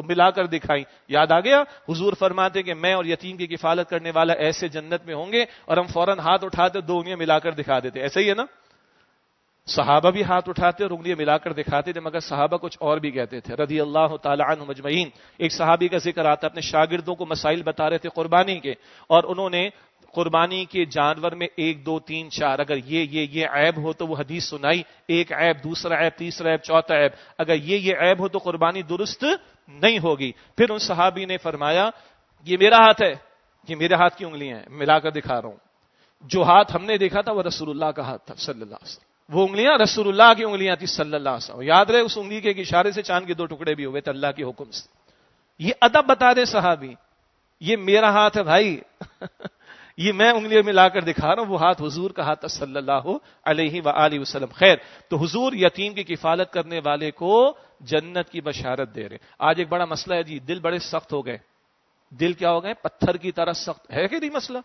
ملا کر دکھائی، یاد آ گیا؟ حضور فرماتے ہیں کہ میں اور یتیم کی کفالت کرنے والا ایسے جنت میں ہوں گے، اور ہم فوراً ہاتھ اٹھاتے 2 انگلیاں ملا کر دکھا دیتے. ایسا ہی ہے نا؟ صحابہ بھی ہاتھ اٹھاتے اور انگلیاں ملا کر دکھاتے تھے، مگر صحابہ کچھ اور بھی کہتے تھے رضی اللہ تعالی عنہم اجمعین. ایک صحابی کا ذکر آتا ہے، اپنے شاگردوں کو مسائل بتا رہے تھے قربانی کے، اور انہوں نے قربانی کے جانور میں 1 2 3 4 اگر یہ عیب ہو تو وہ حدیث سنائی، ایک عیب، دوسرا عیب، تیسرا عیب، چوتھا عیب، اگر یہ عیب ہو تو قربانی درست نہیں ہوگی. پھر ان صحابی نے فرمایا یہ میرا ہاتھ ہے، یہ میرے ہاتھ کی انگلیاں ہیں، ملا کر دکھا رہا ہوں. جو ہاتھ ہم نے دیکھا تھا وہ رسول اللہ کا ہاتھ تھا صلی اللہ علیہ وسلم، وہ انگلیاں رسول اللہ کی انگلیاں تھی صلی اللہ علیہ وسلم. یاد رہے اس انگلی کے اشارے سے چاند کے 2 ٹکڑے بھی ہوئے تھے اللہ کے حکم سے. یہ ادب بتا دے صحابی، یہ میرا ہاتھ ہے بھائی یہ میں انگلیاں ملا کر دکھا رہا ہوں، وہ ہاتھ حضور کا ہاتھ صلی اللہ علیہ وآلہ وسلم. خیر، تو حضور یتیم کی کفالت کرنے والے کو جنت کی بشارت دے رہے. آج ایک بڑا مسئلہ ہے جی، دل بڑے سخت ہو گئے. دل کیا ہو گئے؟ پتھر کی طرح سخت ہے کہ نہیں مسئلہ؟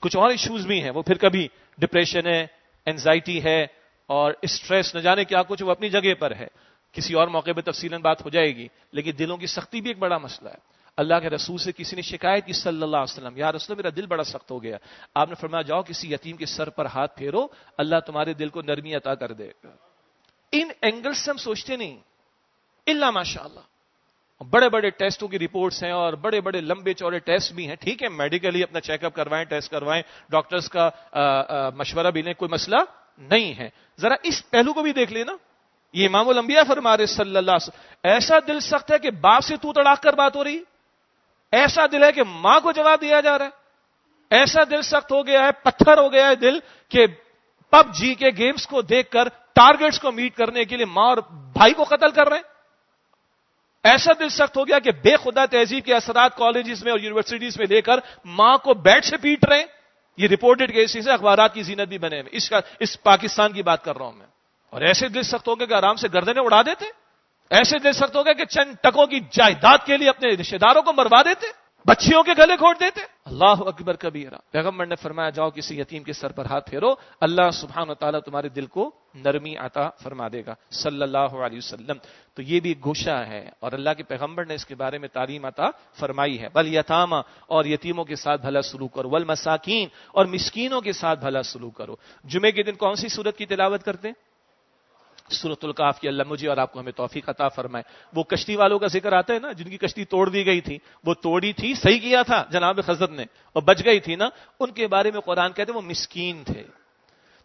کچھ اور ایشوز بھی ہیں، وہ پھر کبھی ڈپریشن ہے، اینزائٹی ہے اور اسٹریس، نہ جانے کیا کچھ، وہ اپنی جگہ پر ہے. کسی اور موقع پہ تفصیلاً بات ہو جائے گی. لیکن دلوں کی سختی بھی ایک بڑا مسئلہ ہے. اللہ کے رسول سے کسی نے شکایت کی صلی اللہ علیہ وسلم، یا رسول میرا دل بڑا سخت ہو گیا. آپ نے فرمایا جاؤ کسی یتیم کے سر پر ہاتھ پھیرو، اللہ تمہارے دل کو نرمی عطا کر دے گا. ان اینگل سے ہم سوچتے نہیں، الا ماشاء اللہ. بڑے بڑے ٹیسٹوں کی رپورٹس ہیں اور بڑے بڑے لمبے چوڑے ٹیسٹ بھی ہیں. ٹھیک ہے، میڈیکلی اپنا چیک اپ کروائیں، ٹیسٹ کروائیں، ڈاکٹرز کا مشورہ بھی لیں، کوئی مسئلہ نہیں ہے. ذرا اس پہلو کو بھی دیکھ لینا. یہ امام الانبیاء فرما رہے صلی اللہ علیہ وسلم، ایسا دل سخت ہے کہ باپ سے تو تڑاک کر بات ہو رہی، ایسا دل ہے کہ ماں کو جواب دیا جا رہا ہے، ایسا دل سخت ہو گیا ہے، پتھر ہو گیا ہے دل کہ پب جی کے گیمز کو دیکھ کر ٹارگٹس کو میٹ کرنے کے لیے ماں اور بھائی کو قتل کر رہے ہیں. ایسا دل سخت ہو گیا کہ بے خدا تہذیب کے اثرات کالجز میں اور یونیورسٹیز میں لے کر ماں کو بیٹ سے پیٹ رہے ہیں. یہ رپورٹڈ کیسز ہیں، اخبارات کی زینت بھی بنے ہوئے. اس پاکستان کی بات کر رہا ہوں میں. اور ایسے دل سخت ہو گئے کہ آرام سے گردنیں اڑا دیتے، ایسے دل سخت ہو گئے کہ چند ٹکوں کی جائیداد کے لیے اپنے رشتہ داروں کو مروا دیتے. بچیوں کے گلے گھونٹ دیتے. اللہ اکبر کبیرہ. پیغمبر نے فرمایا جاؤ کسی یتیم کے سر پر ہاتھ پھیرو, اللہ سبحانہ و تعالیٰ تمہارے دل کو نرمی عطا فرما دے گا صلی اللہ علیہ وسلم. تو یہ بھی گوشہ ہے اور اللہ کے پیغمبر نے اس کے بارے میں تعلیم عطا فرمائی ہے. والیتاما, اور یتیموں کے ساتھ بھلا سلوک کرو. والمساکین, اور مسکینوں کے ساتھ بھلا سلوک کرو. جمعے کے دن کون سی سورت کی تلاوت کرتے ہیں؟ سورۃ الکاف کی. اللہ مجھے اور آپ کو ہمیں توفیق عطا فرمائے. وہ کشتی والوں کا ذکر آتا ہے نا, جن کی کشتی توڑ دی گئی تھی, وہ توڑی تھی, صحیح کیا تھا جناب خضر نے اور بچ گئی تھی نا, ان کے بارے میں قرآن کہتے ہیں وہ مسکین تھے.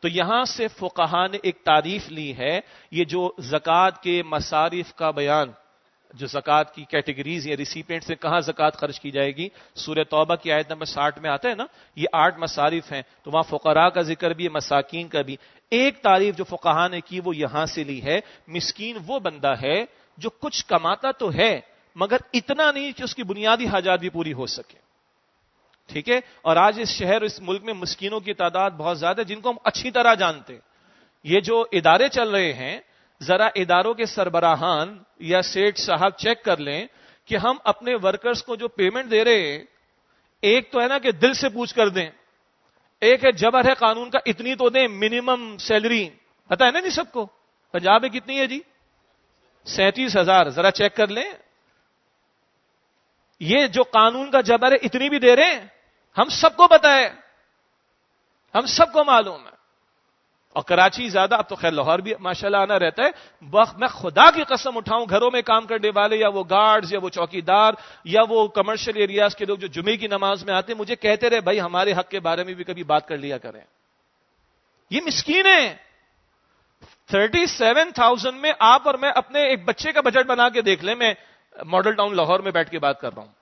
تو یہاں سے فقہا نے ایک تعریف لی ہے. یہ جو زکوٰۃ کے مصارف کا بیان, جو زکوٰۃ کی کیٹیگریز یا ریسیپینٹ سے کہاں زکوٰۃ خرچ کی جائے گی, سورہ توبہ کی آیت نمبر 60 میں آتا ہے نا, یہ 8 مصارف ہیں. تو وہاں فقراء کا ذکر بھی ہے, مساکین کا بھی. ایک تعریف جو فقہا نے کی وہ یہاں سے لی ہے. مسکین وہ بندہ ہے جو کچھ کماتا تو ہے مگر اتنا نہیں کہ اس کی بنیادی حاجات بھی پوری ہو سکے. ٹھیک ہے. اور آج اس شہر, اس ملک میں مسکینوں کی تعداد بہت زیادہ ہے, جن کو ہم اچھی طرح جانتے ہیں. یہ جو ادارے چل رہے ہیں, ذرا اداروں کے سربراہان یا سیٹ صاحب چیک کر لیں کہ ہم اپنے ورکرز کو جو پیمنٹ دے رہے ہیں, ایک تو ہے نا کہ دل سے پوچھ کر دیں, ایک ہے جبر ہے قانون کا, اتنی تو دیں منیمم سیلری. پتا ہے نا نہیں سب کو پنجاب میں کتنی ہے جی؟ 37,000. ذرا چیک کر لیں. یہ جو قانون کا جبر ہے اتنی بھی دے رہے ہیں, ہم سب کو پتا ہے, ہم سب کو معلوم ہے. اور کراچی زیادہ, اب تو خیر لاہور بھی ماشاءاللہ آنا رہتا ہے. میں خدا کی قسم اٹھاؤں, گھروں میں کام کرنے والے یا وہ گارڈز یا وہ چوکیدار یا وہ کمرشل ایریاز کے لوگ جو جمعے کی نماز میں آتے ہیں, مجھے کہتے رہے بھائی ہمارے حق کے بارے میں بھی کبھی بات کر لیا کریں. یہ مسکین ہیں. 37,000 میں آپ اور میں اپنے ایک بچے کا بجٹ بنا کے دیکھ لیں. میں ماڈل ٹاؤن لاہور میں بیٹھ کے بات کر رہا ہوں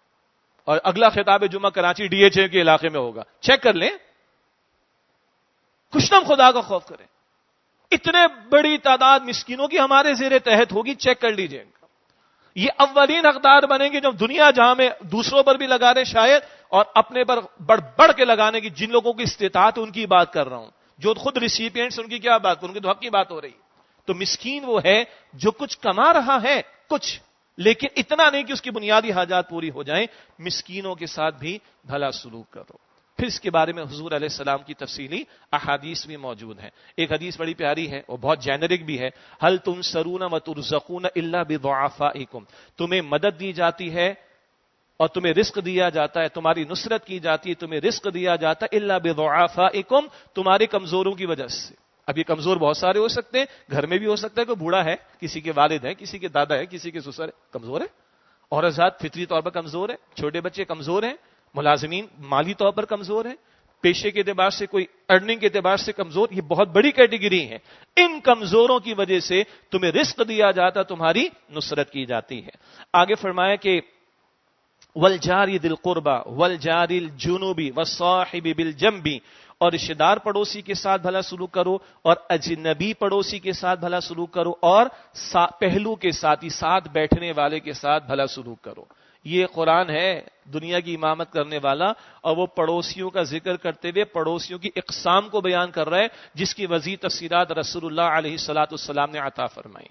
اور اگلا خطاب جمعہ کراچی ڈی ایچ اے کے علاقے میں ہوگا. چیک کر لیں, کچھ نہ خدا کا خوف کریں. اتنے بڑی تعداد مسکینوں کی ہمارے زیر تحت ہوگی, چیک کر لیجئے. یہ اولین حقدار بنیں گے جب دنیا جہاں میں دوسروں پر بھی لگا رہے شاید, اور اپنے پر بڑھ بڑھ کے لگانے کی. جن لوگوں کی استطاعت ان کی بات کر رہا ہوں, جو خود ریسیپینٹس ان کی کیا بات, ان کے تو حق کی بات ہو رہی. تو مسکین وہ ہے جو کچھ کما رہا ہے کچھ, لیکن اتنا نہیں کہ اس کی بنیادی حاجات پوری ہو جائیں. مسکینوں کے ساتھ بھی بھلا سلوک کرو. پھر اس کے بارے میں حضور علیہ السلام کی تفصیلی احادیث بھی موجود ہیں. ایک حدیث بڑی پیاری ہے اور بہت جینرک بھی ہے. هل تنصرون وترزقون الا بضعفائکم, تمہیں مدد دی جاتی ہے اور تمہیں رزق دیا جاتا ہے, تمہاری نصرت کی جاتی ہے, تمہیں رزق دیا جاتا ہے الا بضعفائکم, تمہارے کمزوروں کی وجہ سے. اب یہ کمزور بہت سارے ہو سکتے ہیں, گھر میں بھی ہو سکتا ہے کوئی بوڑھا ہے, کسی کے والد ہیں, کسی کے دادا ہے, کسی کے سسر ہے, کمزور ہے. عورت ذات فطری طور پر کمزور ہے, چھوٹے بچے کمزور ہیں, ملازمین مالی طور پر کمزور ہیں, پیشے کے اعتبار سے کوئی ارننگ کے اعتبار سے کمزور. یہ بہت بڑی کیٹیگری ہے. ان کمزوروں کی وجہ سے تمہیں رزق دیا جاتا, تمہاری نصرت کی جاتی ہے. آگے فرمایا کہ والجار ذی القربى والجار الجنوبی والصاحب بالجنب, اور رشتہ دار پڑوسی کے ساتھ بھلا سلوک کرو, اور اجنبی پڑوسی کے ساتھ بھلا سلوک کرو, اور پہلو کے ساتھ, ساتھ بیٹھنے والے کے ساتھ بھلا سلوک کرو. یہ قرآن ہے دنیا کی امامت کرنے والا, اور وہ پڑوسیوں کا ذکر کرتے ہوئے پڑوسیوں کی اقسام کو بیان کر رہا ہے, جس کی وسیع تفصیلات رسول اللہ علیہ الصلوۃ والسلام نے عطا فرمائی.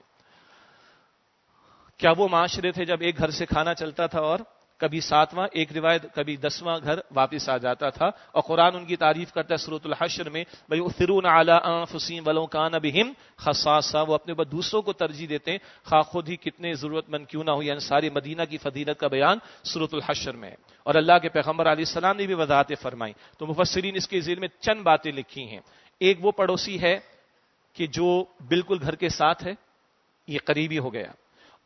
کیا وہ معاشرے تھے جب ایک گھر سے کھانا چلتا تھا اور کبھی 7واں, ایک روایت کبھی 10واں گھر واپس آ جاتا تھا, اور قرآن ان کی تعریف کرتا ہے سورۃ الحشر میں, وَيُؤْثِرُونَ عَلَىٰ أَنفُسِهِمْ وَلَوْ كَانَ بِهِمْ خَصَاصَةٌ, وہ اپنے اوپر دوسروں کو ترجیح دیتے ہیں خواہ خود ہی کتنے ضرورت مند کیوں نہ ہو. یعنی ساری مدینہ کی فضیلت کا بیان سورۃ الحشر میں ہے, اور اللہ کے پیغمبر علیہ السلام نے بھی وضاحتیں فرمائی. تو مفسرین اس کے ذیل میں چند باتیں لکھی ہیں. ایک وہ پڑوسی ہے کہ جو بالکل گھر کے ساتھ ہے, یہ قریبی ہو گیا,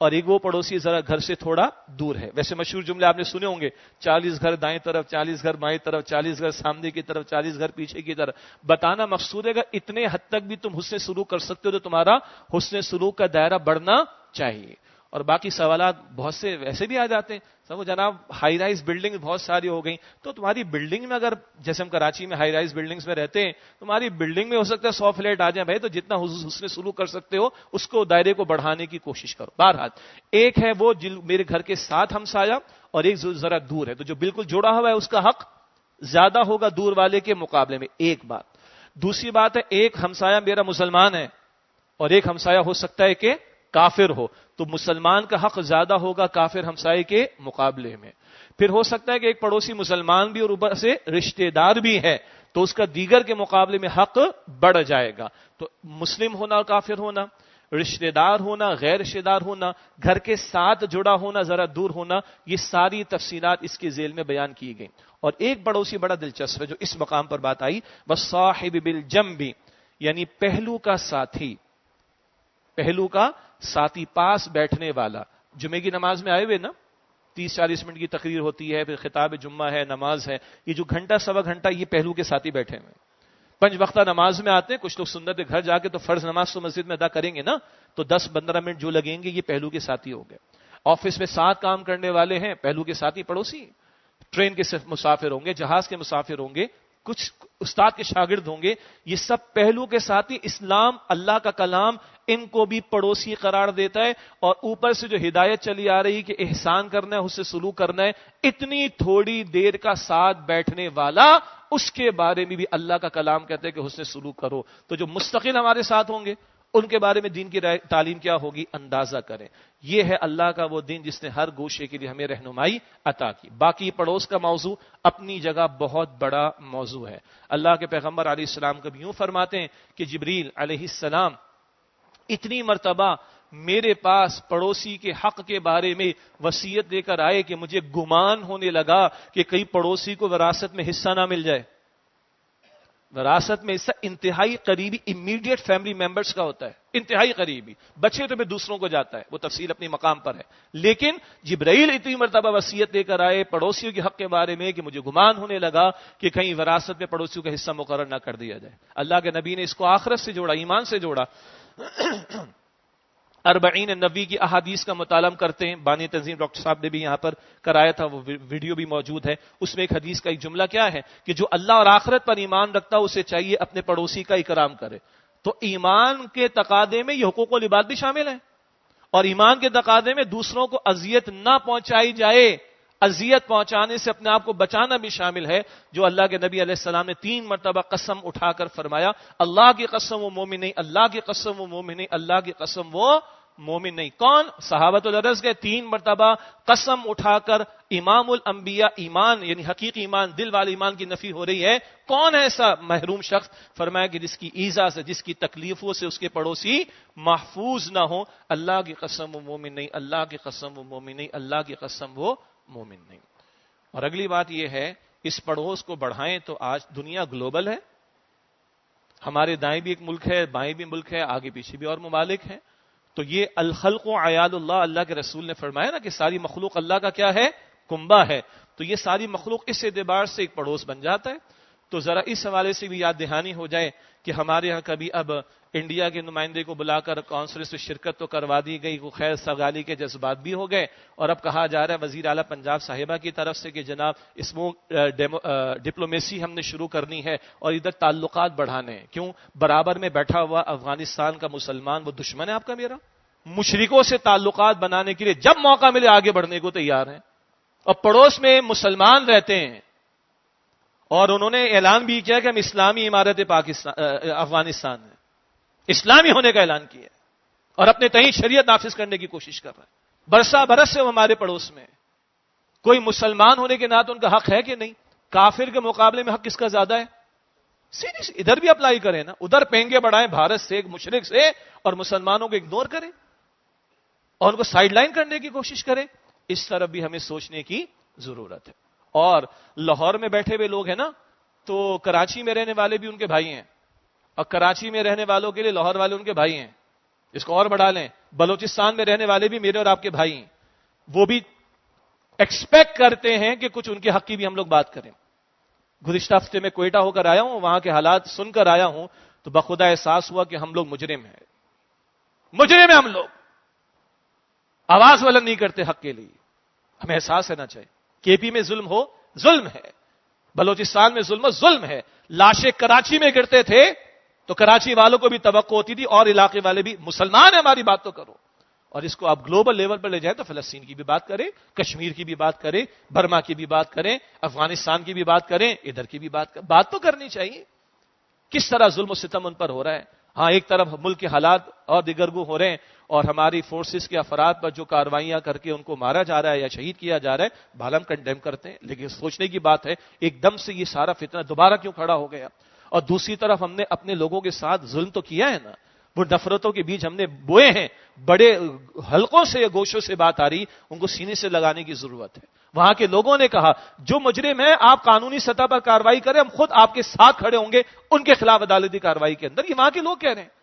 اور ایک وہ پڑوسی ذرا گھر سے تھوڑا دور ہے. ویسے مشہور جملے آپ نے سنے ہوں گے, 40 گھر دائیں طرف, 40 گھر بائیں طرف, 40 گھر سامنے کی طرف, 40 گھر پیچھے کی طرف. بتانا مقصود ہے کہ اتنے حد تک بھی تم حسن سلوک کر سکتے ہو تو تمہارا حسن سلوک کا دائرہ بڑھنا چاہیے. اور باقی سوالات بہت سے ویسے بھی آ جاتے ہیں. سب جناب ہائی رائز بلڈنگ بہت ساری ہو گئی, تو تمہاری بلڈنگ میں اگر جیسے ہم کراچی میں ہائی رائز بلڈنگز میں رہتے ہیں, تمہاری بلڈنگ میں ہو سکتا ہے 100 فلیٹ آ جائیں بھائی, تو جتنا حسن سلوک کر سکتے ہو اس کو دائرے کو بڑھانے کی کوشش کرو. بہرحال ایک ہے وہ میرے گھر کے ساتھ ہمسایہ, اور ایک ذرا دور ہے, تو جو بالکل جڑا ہوا ہے اس کا حق زیادہ ہوگا دور والے کے مقابلے میں. ایک بات. دوسری بات ہے ایک ہمسایہ میرا مسلمان ہے اور ایک ہمسایہ ہو سکتا ہے کہ کافر ہو تو مسلمان کا حق زیادہ ہوگا کافر ہمسائے کے مقابلے میں. پھر ہو سکتا ہے کہ ایک پڑوسی مسلمان بھی اور اوپر سے رشتہ دار بھی ہے تو اس کا دیگر کے مقابلے میں حق بڑھ جائے گا. تو مسلم ہونا اور کافر ہونا، رشتہ دار ہونا، غیر رشتہ دار ہونا، گھر کے ساتھ جڑا ہونا، ذرا دور ہونا، یہ ساری تفصیلات اس کے ذیل میں بیان کی گئی. اور ایک پڑوسی بڑا دلچسپ ہے جو اس مقام پر بات آئی، والصاحب بالجنب، یعنی پہلو کا ساتھی، پہلو کا ساتھی، پاس بیٹھنے والا. جمعے کی نماز میں آئے ہوئے نا، 30-40 منٹ کی تقریر ہوتی ہے، پھر خطاب جمعہ ہے، نماز ہے، یہ جو گھنٹہ سوا گھنٹہ یہ پہلو کے ساتھی بیٹھے ہوئے. 5 وقتہ نماز میں آتے ہیں کچھ لوگ، سنت گھر جا کے تو فرض نماز تو مسجد میں ادا کریں گے نا، تو 10-15 منٹ جو لگیں گے یہ پہلو کے ساتھی ہو گئے. آفس میں ساتھ کام کرنے والے ہیں، پہلو کے ساتھی پڑوسی. ٹرین کے مسافر ہوں گے، جہاز کے مسافر ہوں گے، کچھ استاد کے شاگرد ہوں گے، یہ سب پہلو کے ساتھی. اسلام، اللہ کا کلام ان کو بھی پڑوسی قرار دیتا ہے. اور اوپر سے جو ہدایت چلی آ رہی کہ احسان کرنا ہے، اس سے سلوک کرنا ہے، اتنی تھوڑی دیر کا ساتھ بیٹھنے والا، اس کے بارے میں بھی اللہ کا کلام کہتا ہے کہ حسن سلوک کرو. تو جو مستقل ہمارے ساتھ ہوں گے ان کے بارے میں دین کی تعلیم کیا ہوگی، اندازہ کریں. یہ ہے اللہ کا وہ دین جس نے ہر گوشے کے لیے ہمیں رہنمائی عطا کی. باقی پڑوس کا موضوع اپنی جگہ بہت بڑا موضوع ہے. اللہ کے پیغمبر علیہ السلام کبھی یوں فرماتے ہیں کہ جبریل علیہ السلام اتنی مرتبہ میرے پاس پڑوسی کے حق کے بارے میں وصیت دے کر آئے کہ مجھے گمان ہونے لگا کہ کئی پڑوسی کو وراثت میں حصہ نہ مل جائے. وراثت میں حصہ انتہائی قریبی امیڈیٹ فیملی ممبرز کا ہوتا ہے، انتہائی قریبی. بچے تو پھر دوسروں کو جاتا ہے، وہ تفصیل اپنی مقام پر ہے. لیکن جبرائیل اتنی مرتبہ وصیت دے کر آئے پڑوسیوں کے حق کے بارے میں کہ مجھے گمان ہونے لگا کہ کہیں وراثت میں پڑوسیوں کا حصہ مقرر نہ کر دیا جائے. اللہ کے نبی نے اس کو آخرت سے جوڑا، ایمان سے جوڑا. 40 نبوی کی احادیث کا مطالعہ کرتے ہیں. بانی تنظیم ڈاکٹر صاحب نے بھی یہاں پر کرایا تھا، وہ ویڈیو بھی موجود ہے. اس میں ایک حدیث کا ایک جملہ کیا ہے کہ جو اللہ اور آخرت پر ایمان رکھتا اسے چاہیے اپنے پڑوسی کا اکرام کرے. تو ایمان کے تقاضے میں یہ حقوق و لباس بھی شامل ہیں، اور ایمان کے تقاضے میں دوسروں کو اذیت نہ پہنچائی جائے، اذیت پہنچانے سے اپنے آپ کو بچانا بھی شامل ہے. جو اللہ کے نبی علیہ السلام نے 3 مرتبہ قسم اٹھا کر فرمایا، اللہ کی قسم وہ مومن نہیں، اللہ کی قسم وہ مومن نہیں، اللہ کی قسم وہ مومن نہیں. کون؟ صحابۃ العرض کے 3 مرتبہ قسم اٹھا کر امام الانبیاء ایمان یعنی حقیقی ایمان، دل والے ایمان کی نفی ہو رہی ہے. کون ہے ایسا محروم شخص؟ فرمایا کہ جس کی ایذا سے، جس کی تکلیفوں سے اس کے پڑوسی محفوظ نہ ہو. اللہ کی قسم وہ مومن نہیں، اللہ کی قسم وہ مومن نہیں، اللہ کی قسم وہ مومن نہیں. اور اگلی بات یہ ہے، اس پڑوس کو بڑھائیں تو آج دنیا گلوبل ہے. ہمارے دائیں بھی ایک ملک ہے، بائیں بھی ملک ہے، آگے پیچھے بھی اور ممالک ہیں. تو یہ الخلق و عیال اللہ، اللہ کے رسول نے فرمایا نا کہ ساری مخلوق اللہ کا کیا ہے؟ کنبہ ہے. تو یہ ساری مخلوق اس اعتبار سے ایک پڑوس بن جاتا ہے. تو ذرا اس حوالے سے بھی یاد دہانی ہو جائے کہ ہمارے ہاں کبھی اب انڈیا کے نمائندے کو بلا کر کانفرنس میں شرکت تو کروا دی گئی، وہ خیر سگالی کے جذبات بھی ہو گئے. اور اب کہا جا رہا ہے وزیر اعلیٰ پنجاب صاحبہ کی طرف سے کہ جناب ڈپلومیسی ہم نے شروع کرنی ہے اور ادھر تعلقات بڑھانے ہیں. کیوں؟ برابر میں بیٹھا ہوا افغانستان کا مسلمان وہ دشمن ہے آپ کا میرا؟ مشرکوں سے تعلقات بنانے کے لیے جب موقع ملے آگے بڑھنے کو تیار ہیں. اور پڑوس میں مسلمان رہتے ہیں اور انہوں نے اعلان بھی کیا کہ ہم اسلامی عمارت افغانستان ہے، اسلامی ہونے کا اعلان کیا اور اپنے تئیں شریعت نافذ کرنے کی کوشش کر رہے ہیں. برسا برس سے وہ ہمارے پڑوس میں. کوئی مسلمان ہونے کے ناطے ان کا حق ہے کہ نہیں؟ کافر کے مقابلے میں حق کس کا زیادہ ہے؟ سیریس ادھر بھی اپلائی کریں نا، ادھر پینگے بڑھائیں بھارت سے، مشرک سے، اور مسلمانوں کو اگنور کریں اور ان کو سائیڈ لائن کرنے کی کوشش کریں. اس طرف بھی ہمیں سوچنے کی ضرورت ہے. اور لاہور میں بیٹھے ہوئے لوگ ہیں نا، تو کراچی میں رہنے والے بھی ان کے بھائی ہیں، اور کراچی میں رہنے والوں کے لیے لاہور والے ان کے بھائی ہیں. اس کو اور بڑھا لیں، بلوچستان میں رہنے والے بھی میرے اور آپ کے بھائی ہیں. وہ بھی ایکسپیکٹ کرتے ہیں کہ کچھ ان کے حق کی بھی ہم لوگ بات کریں. گزشتہ ہفتے میں کوئٹہ ہو کر آیا ہوں، وہاں کے حالات سن کر آیا ہوں تو بخدا احساس ہوا کہ ہم لوگ مجرم ہیں. مجرم ہیں ہم لوگ، آواز بلند نہیں کرتے حق کے لیے. ہمیں احساس رہنا چاہیے. کے پی میں ظلم ہو، ظلم ہے. بلوچستان میں ظلم ہو، ظلم ہے. لاشیں کراچی میں گرتے تھے تو کراچی والوں کو بھی توقع ہوتی تھی اور علاقے والے بھی، مسلمان ہیں ہماری بات تو کرو. اور اس کو آپ گلوبل لیول پر لے جائیں تو فلسطین کی بھی بات کریں، کشمیر کی بھی بات کریں، برما کی بھی بات کریں، افغانستان کی بھی بات کریں، ادھر کی بھی بات تو کرنی چاہیے. کس طرح ظلم و ستم ان پر ہو رہا ہے. ہاں ایک طرف ملک کے حالات اور دیگرگو ہو رہے ہیں اور ہماری فورسز کے افراد پر جو کارروائیاں کر کے ان کو مارا جا رہا ہے یا شہید کیا جا رہا ہے، بھلا ہم کنڈیم کرتے ہیں، لیکن سوچنے کی بات ہے ایک دم سے یہ سارا فتنہ دوبارہ کیوں کھڑا ہو گیا؟ اور دوسری طرف ہم نے اپنے لوگوں کے ساتھ ظلم تو کیا ہے نا، وہ نفرتوں کے بیج ہم نے بوئے ہیں، بڑے حلقوں سے یا گوشوں سے بات آ رہی، ان کو سینے سے لگانے کی ضرورت ہے۔ وہاں کے لوگوں نے کہا جو مجرم ہیں آپ قانونی سطح پر کارروائی کریں، ہم خود آپ کے ساتھ کھڑے ہوں گے ان کے خلاف عدالتی کارروائی کے اندر۔ یہ وہاں کے لوگ کہہ رہے ہیں،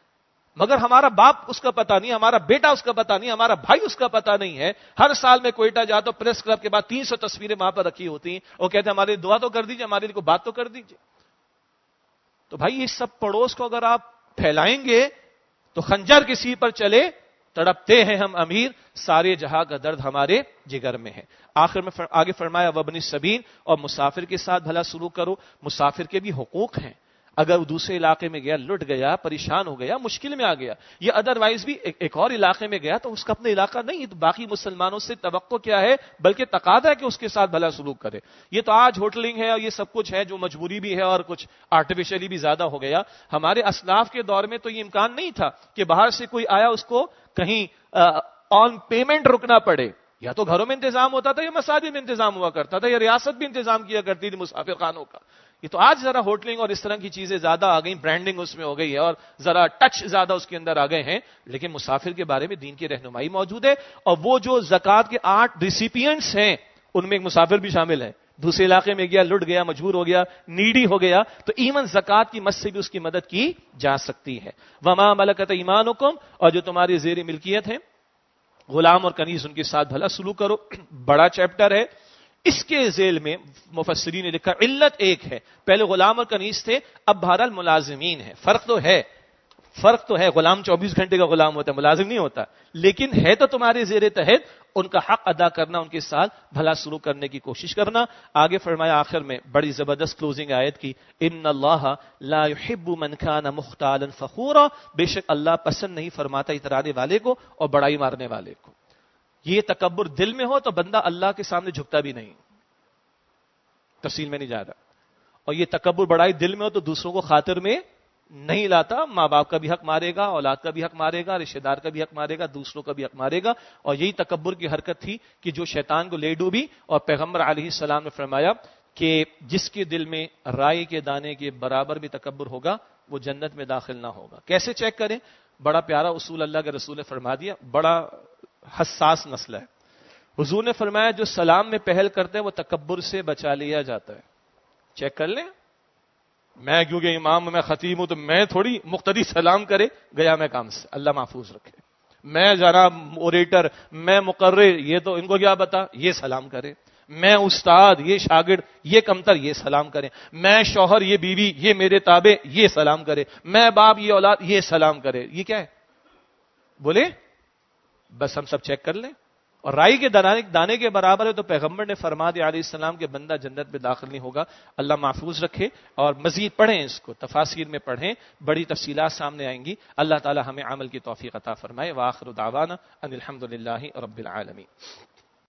مگر ہمارا باپ اس کا پتہ نہیں، ہمارا بیٹا اس کا پتہ نہیں، ہمارا بھائی اس کا پتہ نہیں ہے۔ ہر سال میں کوئٹہ جا تو پریس کلب کے بعد 300 تصویریں وہاں پر رکھی ہوتی ہیں، وہ کہتے ہیں ہماری دعا تو کر دیجئے، ہمارے لیے کوئی بات تو کر دیجئے۔ تو بھائی یہ سب پڑوس کو اگر آپ پھیلائیں گے تو خنجر کسی پر چلے، تڑپتے ہیں ہم امیر، سارے جہاں کا درد ہمارے جگر میں ہے۔ آخر میں آگے فرمایا وابن السبیل، اور مسافر کے ساتھ بھلا سلوک کرو۔ مسافر کے بھی حقوق ہیں، اگر وہ دوسرے علاقے میں گیا، لٹ گیا، پریشان ہو گیا، مشکل میں آ گیا، یا ادروائز بھی ایک اور علاقے میں گیا تو اس کا اپنا علاقہ نہیں، تو باقی مسلمانوں سے توقع کیا ہے، بلکہ تقاضا ہے کہ اس کے ساتھ بھلا سلوک کرے۔ یہ تو آج ہوٹلنگ ہے اور یہ سب کچھ ہے جو مجبوری بھی ہے اور کچھ آرٹیفیشلی بھی زیادہ ہو گیا۔ ہمارے اسلاف کے دور میں تو یہ امکان نہیں تھا کہ باہر سے کوئی آیا اس کو کہیں آن پیمنٹ رکنا پڑے، یا تو گھروں میں انتظام ہوتا تھا یا مساجد میں انتظام ہوا کرتا تھا یا ریاست بھی انتظام کیا کرتی تھی مسافر خانوں کا۔ یہ تو آج ذرا ہوٹلنگ اور اس طرح کی چیزیں زیادہ آ گئیں، برانڈنگ اس میں ہو گئی ہے اور ذرا ٹچ زیادہ اس کے اندر آ گئے ہیں، لیکن مسافر کے بارے میں دین کی رہنمائی موجود ہے۔ اور وہ جو زکوٰۃ کے 8 ریسیپینٹس ہیں ان میں ایک مسافر بھی شامل ہے۔ دوسرے علاقے میں گیا، لٹ گیا، مجبور ہو گیا، نیڈی ہو گیا، تو ایون زکوٰۃ کی مد سے بھی اس کی مدد کی جا سکتی ہے۔ وما ملکت ایمانکم، اور جو تمہاری زیر ملکیت ہیں، غلام اور کنیز، ان کے ساتھ بھلا سلوک کرو۔ بڑا چیپٹر ہے، اس کے ذیل میں مفسرین نے لکھا علت ایک ہے، پہلے غلام اور کنیز تھے، اب بہرحال ملازمین ہے۔ فرق تو ہے، غلام 24 گھنٹے کا غلام ہوتا ہے، ملازم نہیں ہوتا، لیکن ہے تو تمہارے زیر تحت، ان کا حق ادا کرنا، ان کے ساتھ بھلا سلوک کرنے کی کوشش کرنا۔ آگے فرمایا آخر میں بڑی زبردست کلوزنگ آیت کی، ان اللہ لا يحب من كان مختالا فخورا، بے شک اللہ پسند نہیں فرماتا اترانے والے کو اور بڑائی مارنے والے کو۔ یہ تکبر دل میں ہو تو بندہ اللہ کے سامنے جھکتا بھی نہیں، تفصیل میں نہیں جا رہا۔ اور یہ تکبر بڑائی دل میں ہو تو دوسروں کو خاطر میں نہیں لاتا، ماں باپ کا بھی حق مارے گا، اولاد کا بھی حق مارے گا، رشتہ دار کا بھی حق مارے گا، دوسروں کا بھی حق مارے گا۔ اور یہی تکبر کی حرکت تھی کہ جو شیطان کو لے ڈوبی، اور پیغمبر علیہ السلام نے فرمایا کہ جس کے دل میں رائی کے دانے کے برابر بھی تکبر ہوگا وہ جنت میں داخل نہ ہوگا۔ کیسے چیک کریں؟ بڑا پیارا اصول اللہ کے رسول نے فرما دیا، بڑا حساس مسئلہ ہے۔ حضور نے فرمایا جو سلام میں پہل کرتے ہیں وہ تکبر سے بچا لیا جاتا ہے۔ چیک کر لیں، میں کیونکہ امام میں خطیب ہوں تو میں تھوڑی مقتدی سلام کرے، گیا میں کام سے، اللہ محفوظ رکھے۔ میں ذرا اوریٹر، میں مقرر، یہ تو ان کو کیا بتا، یہ سلام کرے۔ میں استاد، یہ شاگرد، یہ کمتر، یہ سلام کریں۔ میں شوہر، یہ بیوی، یہ میرے تابع، یہ سلام کرے۔ میں باپ، یہ اولاد، یہ سلام کرے۔ یہ کیا ہے؟ بولے بس ہم سب چیک کر لیں۔ اور رائی کے دانے کے برابر ہے تو پیغمبر نے فرما دیا علیہ السلام کہ بندہ جنت میں داخل نہیں ہوگا۔ اللہ محفوظ رکھے۔ اور مزید پڑھیں اس کو، تفاسیر میں پڑھیں، بڑی تفصیلات سامنے آئیں گی۔ اللہ تعالی ہمیں عمل کی توفیق عطا فرمائے۔ وآخر دعوانا ان الحمد للہ رب العالمین۔